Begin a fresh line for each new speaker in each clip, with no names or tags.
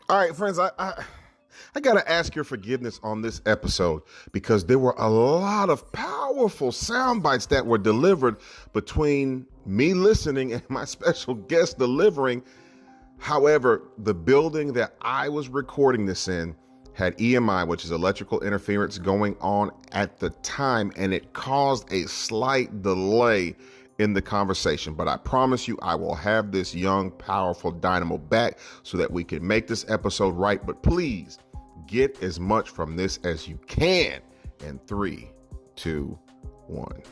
All right, friends, I got to ask your forgiveness on this episode because there were a lot of powerful sound bites that were delivered between me listening and my special guest delivering. However, the building that I was recording this in had EMI, which is electrical interference, going on at the time, and it caused a slight delay in the conversation. But I promise you, I will have this young, powerful dynamo back so that we can make this episode right. But please get as much from this as you can. In 3, 2, 1.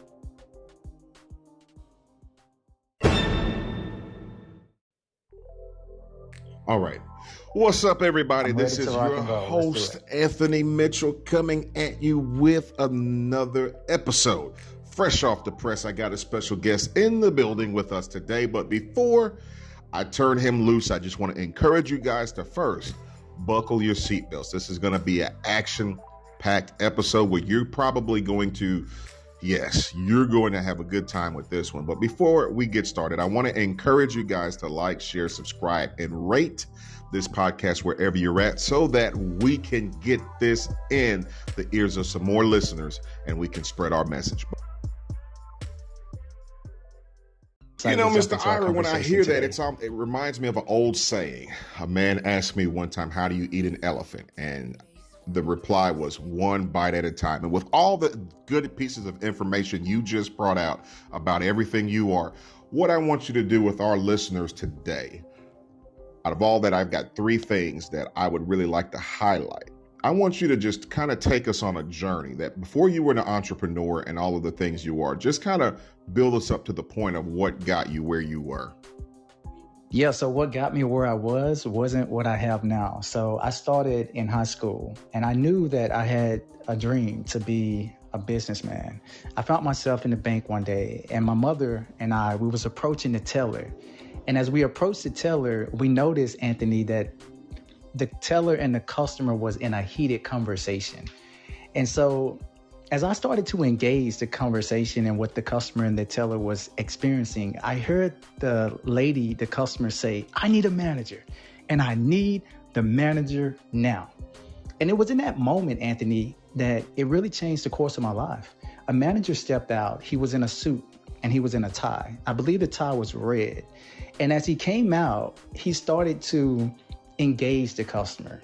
All right. What's up, everybody? This is your host, Anthony Mitchell, coming at you with another episode. Fresh off the press, I got a special guest in the building with us today. But before I turn him loose, I just want to encourage you guys to first buckle your seatbelts. This is going to be an action-packed episode where you're probably going to, you're going to have a good time with this one. But before we get started, I want to encourage you guys to like, share, subscribe, and rate this podcast wherever you're at so that we can get this in the ears of some more listeners and we can spread our message. You know, Mr. Ira, when I hear that, it reminds me of an old saying. A man asked me one time, how do you eat an elephant? And the reply was one bite at a time. And with all the good pieces of information you just brought out about everything you are, what I want you to do with our listeners today, out of all that, I've got 3 things that I would really like to highlight. I want you to just kind of take us on a journey that before you were an entrepreneur and all of the things you are, just kind of build us up to the point of what got you where you were.
Yeah, so what got me where I wasn't what I have now. So I started in high school and I knew that I had a dream to be a businessman. I found myself in the bank one day and my mother and we was approaching the teller. And as we approached the teller, we noticed, Anthony, that the teller and the customer was in a heated conversation. And so as I started to engage the conversation and what the customer and the teller was experiencing, I heard the customer say, I need a manager and I need the manager now. And it was in that moment, Anthony, that it really changed the course of my life. A manager stepped out. He was in a suit and he was in a tie. I believe the tie was red. And as he came out, he started to engage the customer.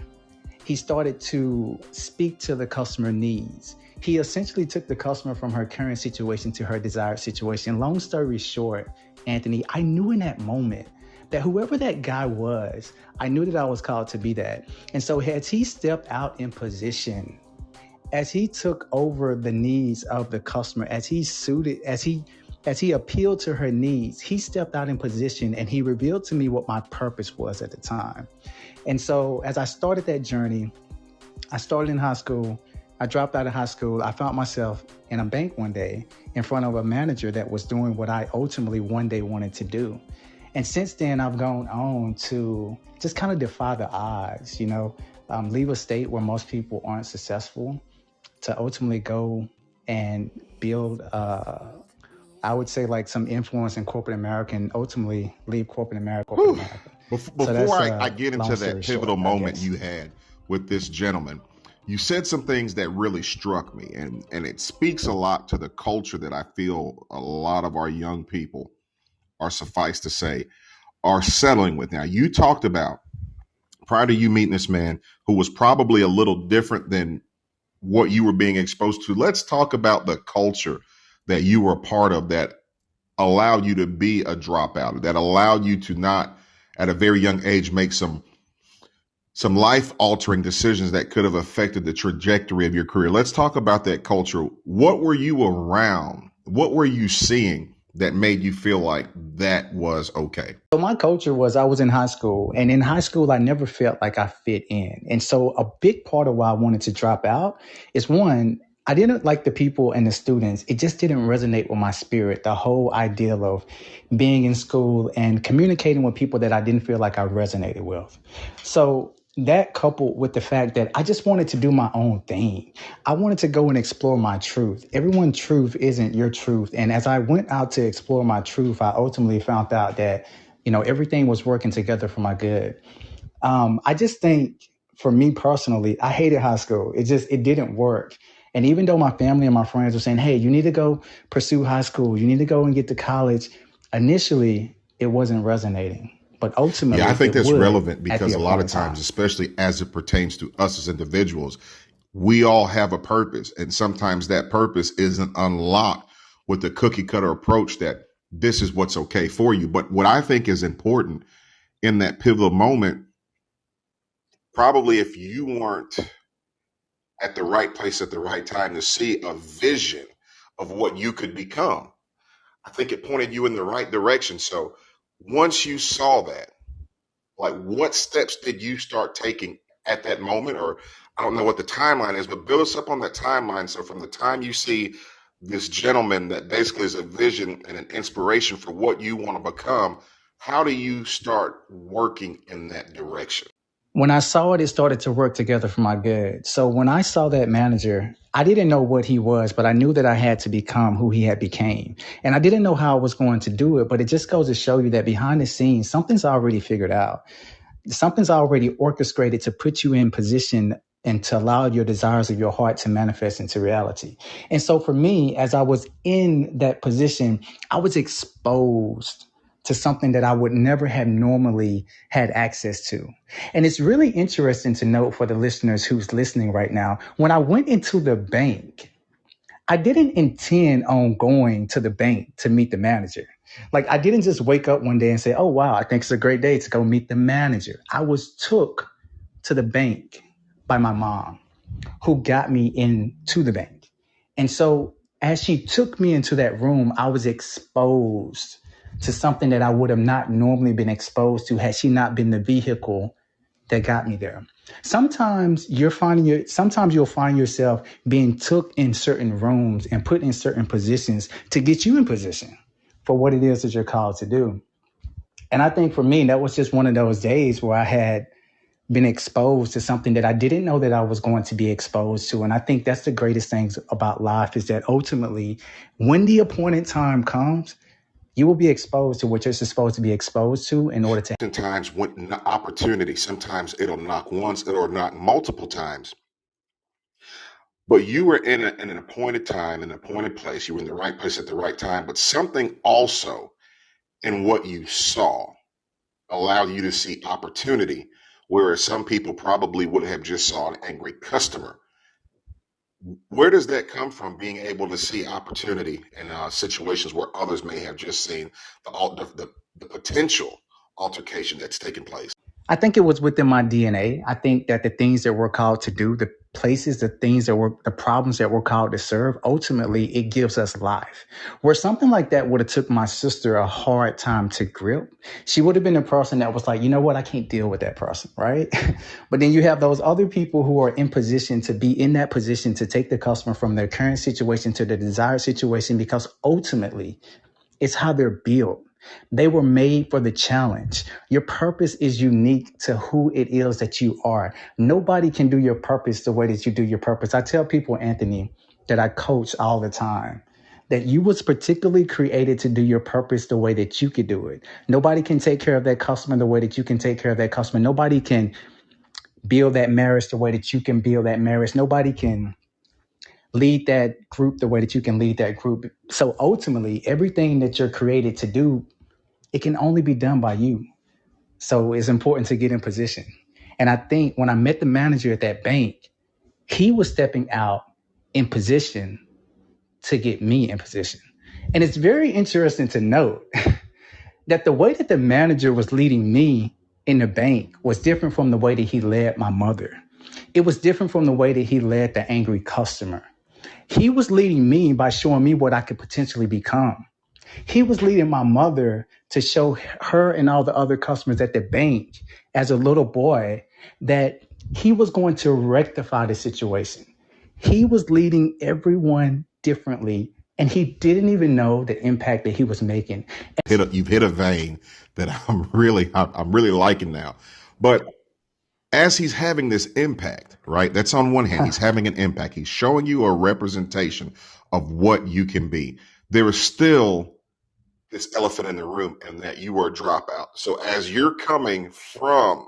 He started to speak to the customer needs. He essentially took the customer from her current situation to her desired situation. Long story short, Anthony, I knew in that moment that whoever that guy was, I knew that I was called to be that. And so as he stepped out in position, as he took over the needs of the customer, as he appealed to her needs, he stepped out in position and he revealed to me what my purpose was at the time. And so as I started that journey, I started in high school. I dropped out of high school. I found myself in a bank one day in front of a manager that was doing what I ultimately one day wanted to do. And since then, I've gone on to just kind of defy the odds, leave a state where most people aren't successful to ultimately go and build I would say like some influence in corporate America and ultimately leave corporate America.
Before I get into that pivotal moment you had with this gentleman, you said some things that really struck me, and it speaks a lot to the culture that I feel a lot of our young people are, suffice to say, are settling with. Now, you talked about, prior to you meeting this man who was probably a little different than what you were being exposed to. Let's talk about the culture that you were a part of that allowed you to be a dropout, that allowed you to not, at a very young age, make some life-altering decisions that could have affected the trajectory of your career. Let's talk about that culture. What were you around? What were you seeing that made you feel like that was okay?
So my culture was, I was in high school, and in high school, I never felt like I fit in. And so a big part of why I wanted to drop out is, one, I didn't like the people and the students. It just didn't resonate with my spirit. The whole idea of being in school and communicating with people that I didn't feel like I resonated with. So that coupled with the fact that I just wanted to do my own thing. I wanted to go and explore my truth. Everyone's truth isn't your truth. And as I went out to explore my truth, I ultimately found out that, everything was working together for my good. I just think for me personally, I hated high school. It didn't work. And even though my family and my friends were saying, hey, you need to go pursue high school, you need to go and get to college, initially it wasn't resonating. But
Yeah, I
ultimately
think
it
that's
would
relevant
at the
because a lot of
appointed
times,
time.
especially as it pertains to us as individuals, we all have a purpose. And sometimes that purpose isn't unlocked with the cookie cutter approach that this is what's okay for you. But what I think is important in that pivotal moment, probably if you weren't at the right place at the right time to see a vision of what you could become, I think it pointed you in the right direction. So once you saw that, like what steps did you start taking at that moment? Or I don't know what the timeline is, but build us up on that timeline. So from the time you see this gentleman that basically is a vision and an inspiration for what you want to become, how do you start working in that direction?
When I saw it, it started to work together for my good. So when I saw that manager, I didn't know what he was, but I knew that I had to become who he had became. And I didn't know how I was going to do it, but it just goes to show you that behind the scenes, something's already figured out. Something's already orchestrated to put you in position and to allow your desires of your heart to manifest into reality. And so for me, as I was in that position, I was exposed to something that I would never have normally had access to. And it's really interesting to note for the listeners who's listening right now, when I went into the bank, I didn't intend on going to the bank to meet the manager. Like I didn't just wake up one day and say, oh, wow, I think it's a great day to go meet the manager. I was took to the bank by my mom who got me into the bank. And so as she took me into that room, I was exposed to something that I would have not normally been exposed to had she not been the vehicle that got me there. Sometimes you'll find yourself being took in certain rooms and put in certain positions to get you in position for what it is that you're called to do. And I think for me, that was just one of those days where I had been exposed to something that I didn't know that I was going to be exposed to. And I think that's the greatest things about life is that ultimately, when the appointed time comes, you will be exposed to what you're supposed to be exposed to in order to.
Sometimes when opportunity, sometimes it'll knock once, it'll knock multiple times. But you were in an appointed time, an appointed place. You were in the right place at the right time. But something also in what you saw allowed you to see opportunity, whereas some people probably would have just saw an angry customer. Where does that come from? Being able to see opportunity in situations where others may have just seen the potential altercation that's taken place.
I think it was within my DNA. I think that the things that we're called to do, the problems that we're called to serve, ultimately it gives us life. Where something like that would have took my sister a hard time to grip, she would have been a person that was like, you know what, I can't deal with that person, right? But then you have those other people who are in position to be in that position to take the customer from their current situation to the desired situation because ultimately it's how they're built. They were made for the challenge. Your purpose is unique to who it is that you are. Nobody can do your purpose the way that you do your purpose. I tell people, Anthony, that I coach all the time, that you was particularly created to do your purpose the way that you could do it. Nobody can take care of that customer the way that you can take care of that customer. Nobody can build that marriage the way that you can build that marriage. Nobody can lead that group the way that you can lead that group. So ultimately, everything that you're created to do, it can only be done by you. So it's important to get in position. And I think when I met the manager at that bank, he was stepping out in position to get me in position. And it's very interesting to note that the way that the manager was leading me in the bank was different from the way that he led my mother. It was different from the way that he led the angry customer. He was leading me by showing me what I could potentially become. He was leading my mother to show her and all the other customers at the bank as a little boy that he was going to rectify the situation. He was leading everyone differently, and he didn't even know the impact that he was making.
You've hit a vein that I'm really liking now. But as he's having this impact, right? That's on one hand, he's having an impact. He's showing you a representation of what you can be. There is still this elephant in the room, and that you are a dropout. So as you're coming from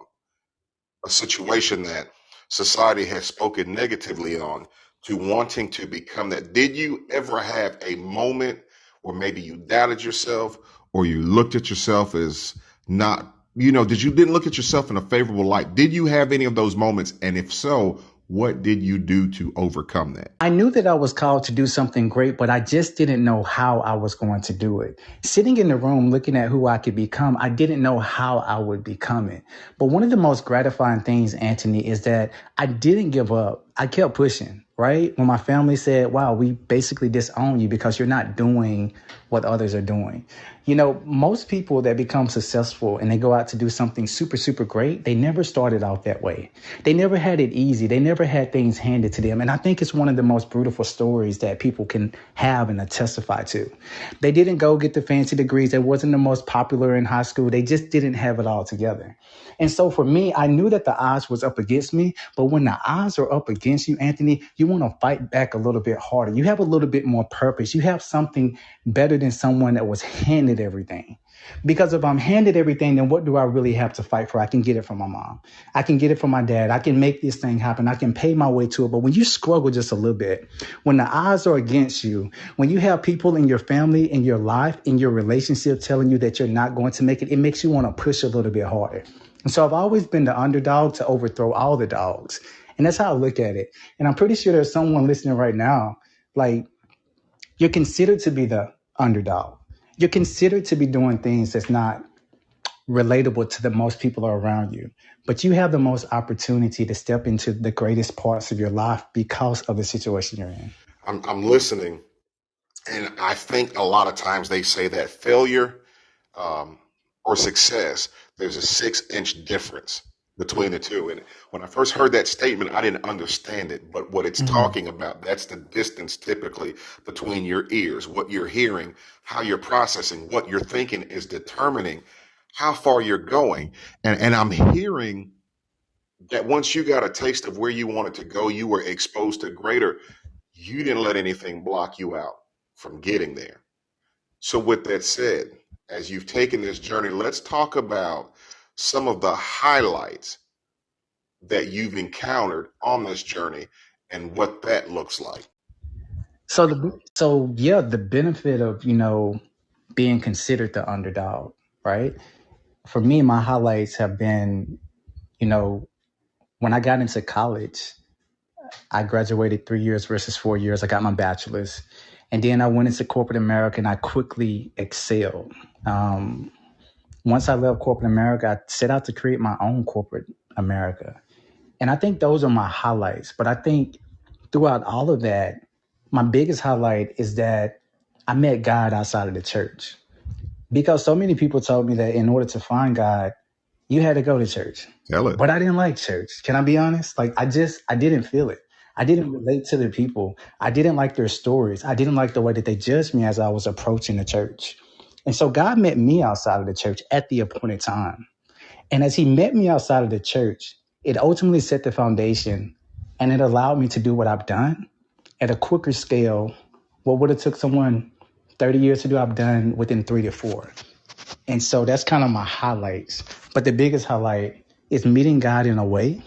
a situation that society has spoken negatively on to wanting to become that. Did you ever have a moment where maybe you doubted yourself or you looked at yourself as not, didn't look at yourself in a favorable light? Did you have any of those moments? And if so, what did you do to overcome that?
I knew that I was called to do something great, but I just didn't know how I was going to do it. Sitting in the room looking at who I could become, I didn't know how I would become it. But one of the most gratifying things, Anthony, is that I didn't give up. I kept pushing, right? When my family said, wow, we basically disown you because you're not doing what others are doing. Most people that become successful and they go out to do something super, super great, they never started out that way. They never had it easy. They never had things handed to them. And I think it's one of the most beautiful stories that people can have and testify to. They didn't go get the fancy degrees. They wasn't the most popular in high school. They just didn't have it all together. And so for me, I knew that the odds was up against me. But when the odds are up against you, Anthony, you want to fight back a little bit harder. You have a little bit more purpose. You have something better than someone that was handed everything. Because if I'm handed everything, then what do I really have to fight for? I can get it from my mom. I can get it from my dad. I can make this thing happen. I can pay my way to it. But when you struggle just a little bit, when the odds are against you, when you have people in your family, in your life, in your relationship telling you that you're not going to make it, it makes you want to push a little bit harder. And so I've always been the underdog to overthrow all the dogs. And that's how I look at it. And I'm pretty sure there's someone listening right now, like, you're considered to be the underdog. You're considered to be doing things that's not relatable to the most people around you. But you have the most opportunity to step into the greatest parts of your life because of the situation you're in.
I'm listening, and I think a lot of times they say that failure or success, there's a 6-inch difference between the two. And when I first heard that statement, I didn't understand it. But what it's talking about, that's the distance typically between your ears, what you're hearing, how you're processing, what you're thinking is determining how far you're going. And I'm hearing that once you got a taste of where you wanted to go, you were exposed to greater. You didn't let anything block you out from getting there. So with that said, as you've taken this journey, let's talk about some of the highlights that you've encountered on this journey and what that looks like.
So the benefit of, being considered the underdog, right? For me, my highlights have been, when I got into college, I graduated 3 years versus 4 years. I got my bachelor's. And then I went into corporate America and I quickly excelled. Once I left corporate America, I set out to create my own corporate America. And I think those are my highlights. But I think throughout all of that, my biggest highlight is that I met God outside of the church. Because so many people told me that in order to find God, you had to go to church.
Tell it.
But I didn't like church. Can I be honest? Like, I didn't feel it. I didn't relate to the people. I didn't like their stories. I didn't like the way that they judged me as I was approaching the church. And so God met me outside of the church at the appointed time. And as he met me outside of the church, it ultimately set the foundation and it allowed me to do what I've done at a quicker scale. What would have took someone 30 years to do, I've done within 3 to 4. And so that's kind of my highlights. But the biggest highlight is meeting God in a way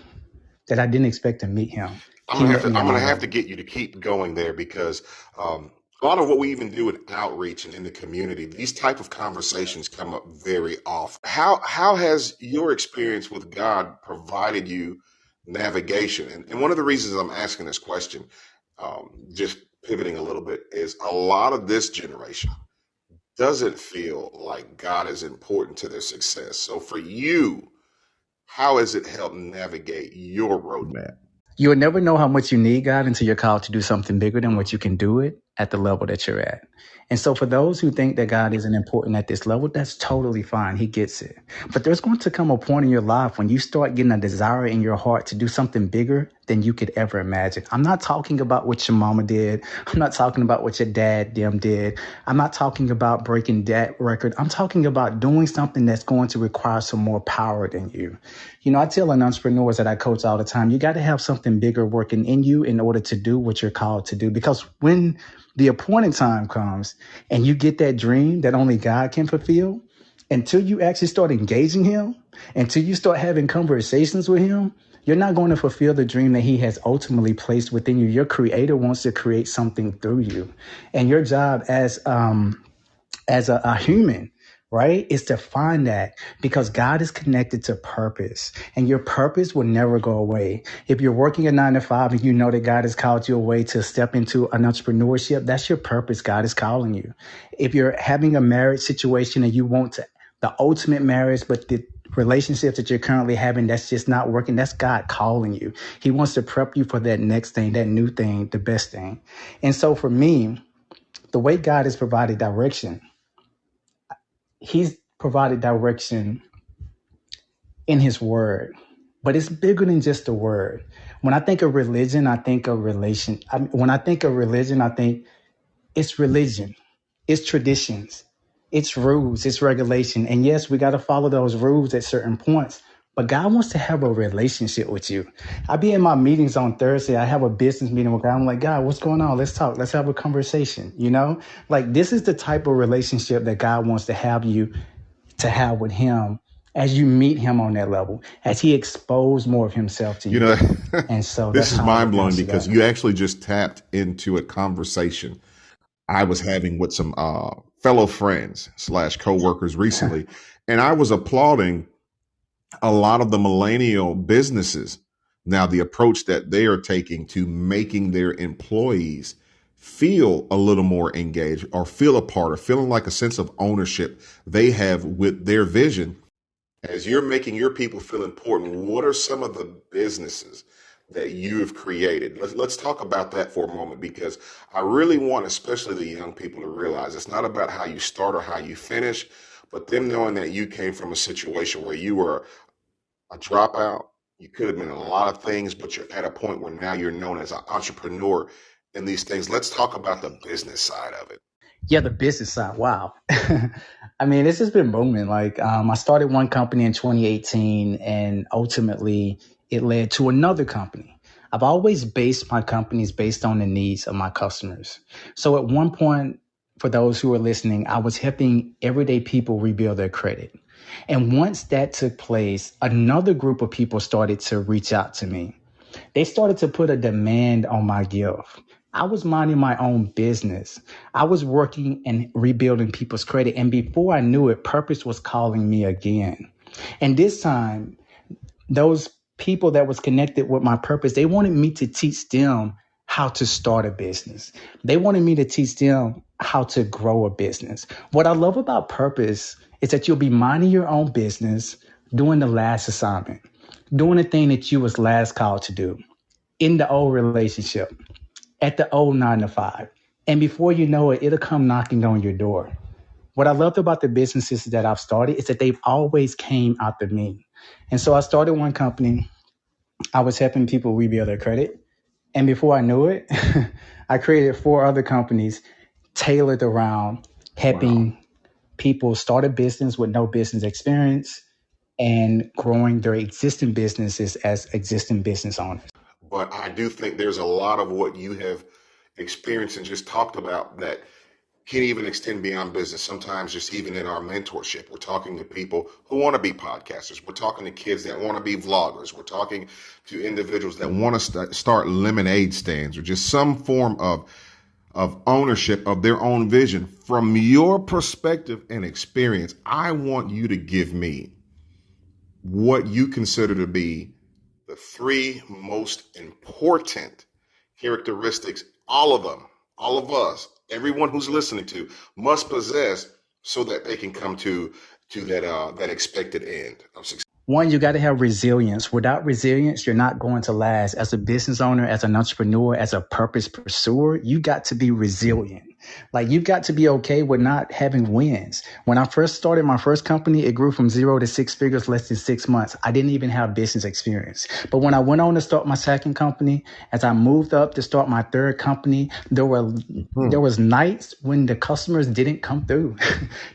that I didn't expect to meet him.
I'm gonna have to get you to keep going there because a lot of what we even do in outreach and in the community, these type of conversations come up very often. How has your experience with God provided you navigation? And one of the reasons I'm asking this question, just pivoting a little bit, is a lot of this generation doesn't feel like God is important to their success. So for you, how has it helped navigate your roadmap?
You will never know how much you need God until you're called to do something bigger than what you can do it at the level that you're at. And so for those who think that God isn't important at this level, that's totally fine. He gets it. But there's going to come a point in your life when you start getting a desire in your heart to do something bigger than you could ever imagine. I'm not talking about what your mama did. I'm not talking about what your dad did. I'm not talking about breaking that record. I'm talking about doing something that's going to require some more power than you. I tell entrepreneurs that I coach all the time, you got to have something bigger working in you in order to do what you're called to do. Because when the appointed time comes and you get that dream that only God can fulfill, until you actually start engaging him, until you start having conversations with him, you're not going to fulfill the dream that he has ultimately placed within you. Your creator wants to create something through you. And your job as a human, right, is to find that, because God is connected to purpose, and your purpose will never go away. If you're working a 9 to 5 and you know that God has called you away to step into an entrepreneurship, that's your purpose. God is calling you. If you're having a marriage situation and you want the ultimate marriage, but the relationships that you're currently having, that's just not working, that's God calling you. He wants to prep you for that next thing, that new thing, the best thing. And so for me, the way God has provided direction, he's provided direction in his word, but it's bigger than just the word. When I think of religion, I think of relation. When I think of religion, I think it's religion, it's traditions, it's rules, it's regulation. And yes, we got to follow those rules at certain points, but God wants to have a relationship with you. I be in my meetings on Thursday. I have a business meeting with God. I'm like, God, what's going on? Let's talk. Let's have a conversation. Like, this is the type of relationship that God wants to have with him as you meet him on that level, as he exposed more of himself to you. And so
this is mind blowing, because you actually just tapped into a conversation I was having with some fellow friends / coworkers recently. And I was applauding a lot of the millennial businesses now, the approach that they are taking to making their employees feel a little more engaged, or feel a part, or feeling like a sense of ownership they have with their vision. As you're making your people feel important, what are some of the businesses that you have created? Let's talk about that for a moment, because I really want, especially the young people, to realize it's not about how you start or how you finish, but them knowing that you came from a situation where you were a dropout. You could have been a lot of things, but you're at a point where now you're known as an entrepreneur in these things. Let's talk about the business side of it.
Yeah, the business side. Wow. I mean, it's just been booming. Like, I started one company in 2018, and ultimately it led to another company. I've always based my companies based on the needs of my customers. So at one point, for those who are listening, I was helping everyday people rebuild their credit. And once that took place, another group of people started to reach out to me. They started to put a demand on my gift. I was minding my own business. I was working and rebuilding people's credit. And before I knew it, purpose was calling me again. And this time, those people that was connected with my purpose, they wanted me to teach them how to start a business. They wanted me to teach them how to grow a business. What I love about purpose is that you'll be minding your own business, doing the last assignment, doing the thing that you was last called to do, in the old relationship, at the old 9 to 5. And before you know it, it'll come knocking on your door. What I loved about the businesses that I've started is that they've always came out of me. And so I started one company. I was helping people rebuild their credit. And before I knew it, I created 4 other companies tailored around helping people start a business with no business experience and growing their existing businesses as existing business owners.
But I do think there's a lot of what you have experienced and just talked about that can even extend beyond business. Sometimes just even in our mentorship, we're talking to people who want to be podcasters. We're talking to kids that want to be vloggers. We're talking to individuals that want to start lemonade stands, or just some form of ownership of their own vision. From your perspective and experience, I want you to give me what you consider to be the 3 most important characteristics, all of them, all of us, everyone who's listening to, must possess so that they can come to that expected end of success.
One, you got to have resilience. Without resilience, you're not going to last. As a business owner, as an entrepreneur, as a purpose pursuer, you got to be resilient. Like, you've got to be okay with not having wins. When I first started my first company, it grew from 0 to 6 figures less than 6 months. I didn't even have business experience. But when I went on to start my second company, as I moved up to start my third company, there was nights when the customers didn't come through.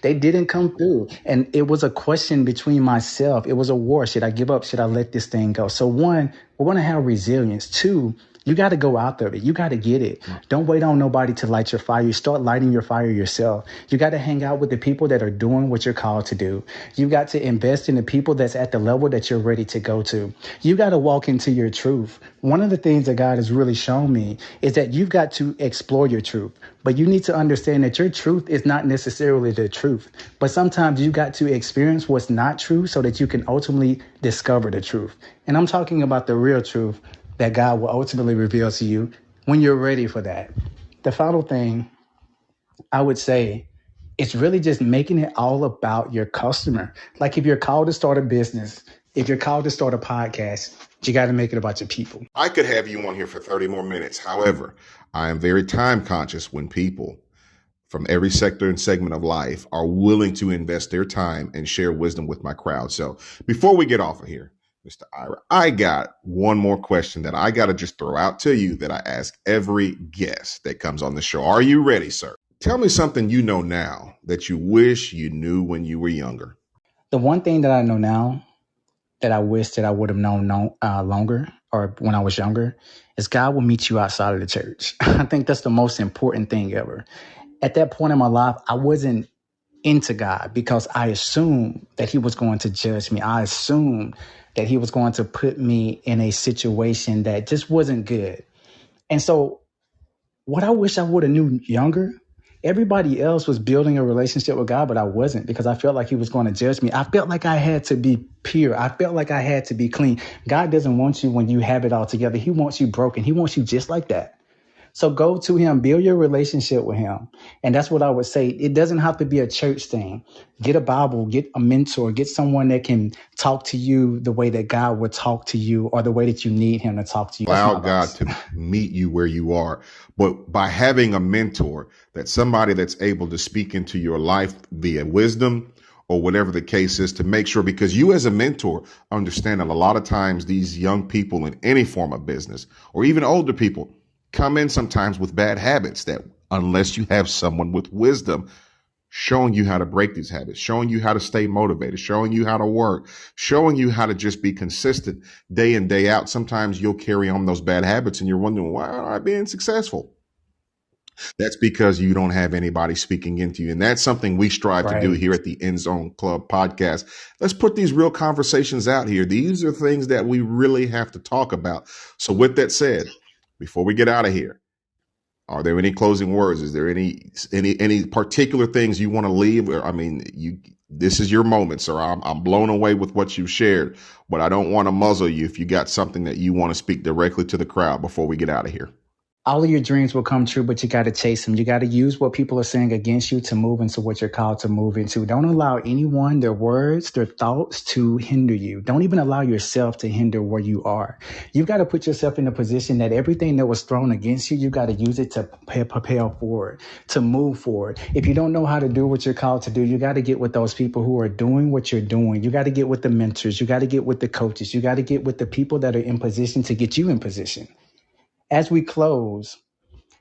They didn't come through. And it was a question between myself. It was a war. Should I give up? Should I let this thing go? So one, we're going to have resilience. 2, You got to go out there. You got to get it. Don't wait on nobody to light your fire. You start lighting your fire yourself. You got to hang out with the people that are doing what you're called to do. You got to invest in the people that's at the level that you're ready to go to. You got to walk into your truth. One of the things that God has really shown me is that you've got to explore your truth. But you need to understand that your truth is not necessarily the truth. But sometimes you got to experience what's not true so that you can ultimately discover the truth. And I'm talking about the real truth that God will ultimately reveal to you when you're ready for that. The final thing I would say is really just making it all about your customer. Like if you're called to start a business, if you're called to start a podcast, you got to make it about your people.
I could have you on here for 30 more minutes. However, I am very time conscious when people from every sector and segment of life are willing to invest their time and share wisdom with my crowd. So before we get off of here, Mr. Ira, I got one more question that I got to just throw out to you that I ask every guest that comes on the show. Are you ready, sir? Tell me something you know now that you wish you knew when you were younger.
The one thing that I know now that I wish that I would have known longer or when I was younger is God will meet you outside of the church. I think that's the most important thing ever. At that point in my life, I wasn't into God because I assumed that he was going to judge me. I assumed that he was going to put me in a situation that just wasn't good. And so what I wish I would have knew younger, everybody else was building a relationship with God, but I wasn't because I felt like he was going to judge me. I felt like I had to be pure. I felt like I had to be clean. God doesn't want you when you have it all together. He wants you broken. He wants you just like that. So go to him, build your relationship with him. And that's what I would say. It doesn't have to be a church thing. Get a Bible, get a mentor, get someone that can talk to you the way that God would talk to you or the way that you need him to talk to you.
Allow God to meet you where you are. But by having a mentor, that's somebody that's able to speak into your life via wisdom or whatever the case is, to make sure, because you as a mentor understand that a lot of times these young people in any form of business or even older people come in sometimes with bad habits that unless you have someone with wisdom showing you how to break these habits, showing you how to stay motivated, showing you how to work, showing you how to just be consistent day in, day out, sometimes you'll carry on those bad habits and you're wondering, why am I being successful? That's because you don't have anybody speaking into you. And that's something we strive to do here at the End Zone Club podcast. Let's put these real conversations out here. These are things that we really have to talk about. So with that said, before we get out of here, are there any closing words? Is there any particular things you want to leave? I mean, this is your moment, sir. I'm blown away with what you've shared, but I don't want to muzzle you if you got something that you want to speak directly to the crowd before we get out of here.
All of your dreams will come true, but you got to chase them. You got to use what people are saying against you to move into what you're called to move into. Don't allow anyone, their words, their thoughts to hinder you. Don't even allow yourself to hinder where you are. You've got to put yourself in a position that everything that was thrown against you, you got to use it to propel forward, to move forward. If you don't know how to do what you're called to do, you got to get with those people who are doing what you're doing. You got to get with the mentors. You got to get with the coaches. You got to get with the people that are in position to get you in position. As we close,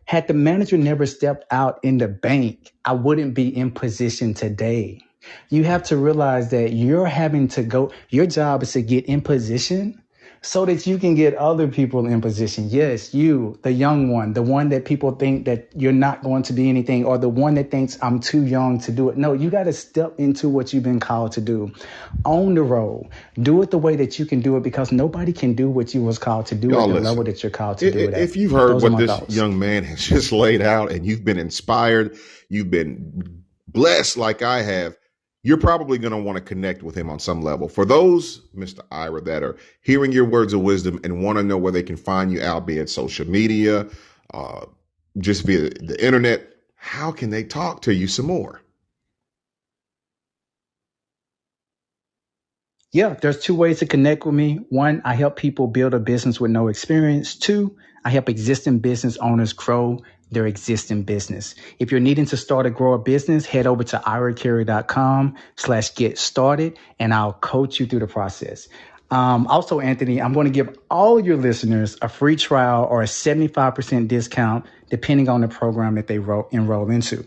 had the manager never stepped out in the bank, I wouldn't be in position today. You have to realize that you're having to go, your job is to get in position so that you can get other people in position. Yes, you, the young one, the one that people think that you're not going to be anything, or the one that thinks I'm too young to do it. No, you got to step into what you've been called to do. Own the role. Do it the way that you can do it, because nobody can do what you was called to do at the level that you're called to do it at.
If you've heard what this young man has just laid out and you've been inspired, you've been blessed like I have, you're probably going to want to connect with him on some level. For those, Mr. Ira, that are hearing your words of wisdom and want to know where they can find you, albeit social media, just via the internet, how can they talk to you some more?
Yeah, there's two ways to connect with me. One, I help people build a business with no experience. Two, I help existing business owners grow their existing business. If you're needing to start or grow a business, head over to iracurry.com/get started, and I'll coach you through the process. Also, Anthony, I'm going to give all your listeners a free trial or a 75% discount, depending on the program that they enroll into.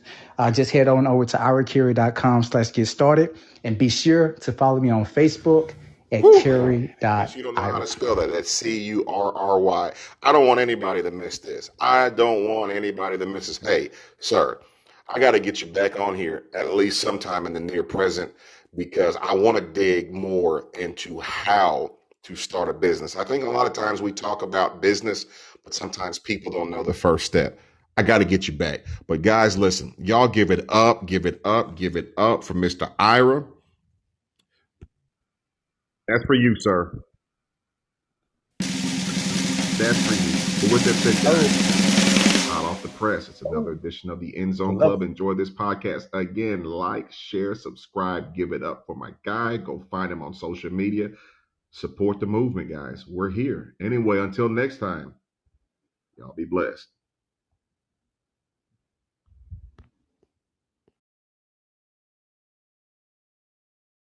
Just head on over to iracurry.com/get started, and be sure to follow me on Facebook, at
Whew. In case you don't know how
curry.ira.
to spell that, that's Curry. I don't want anybody to miss this. I don't want anybody to miss this. Hey, sir, I got to get you back on here at least sometime in the near present because I want to dig more into how to start a business. I think a lot of times we talk about business, but sometimes people don't know the first step. I got to get you back. But guys, listen, y'all give it up, give it up, give it up for Mr. Ira. That's for you, sir. That's for you. But with that said, guys, hot off the press, it's another edition of the End Zone Club. Enjoy this podcast. Again, like, share, subscribe, give it up for my guy. Go find him on social media. Support the movement, guys. We're here. Anyway, until next time, y'all be blessed.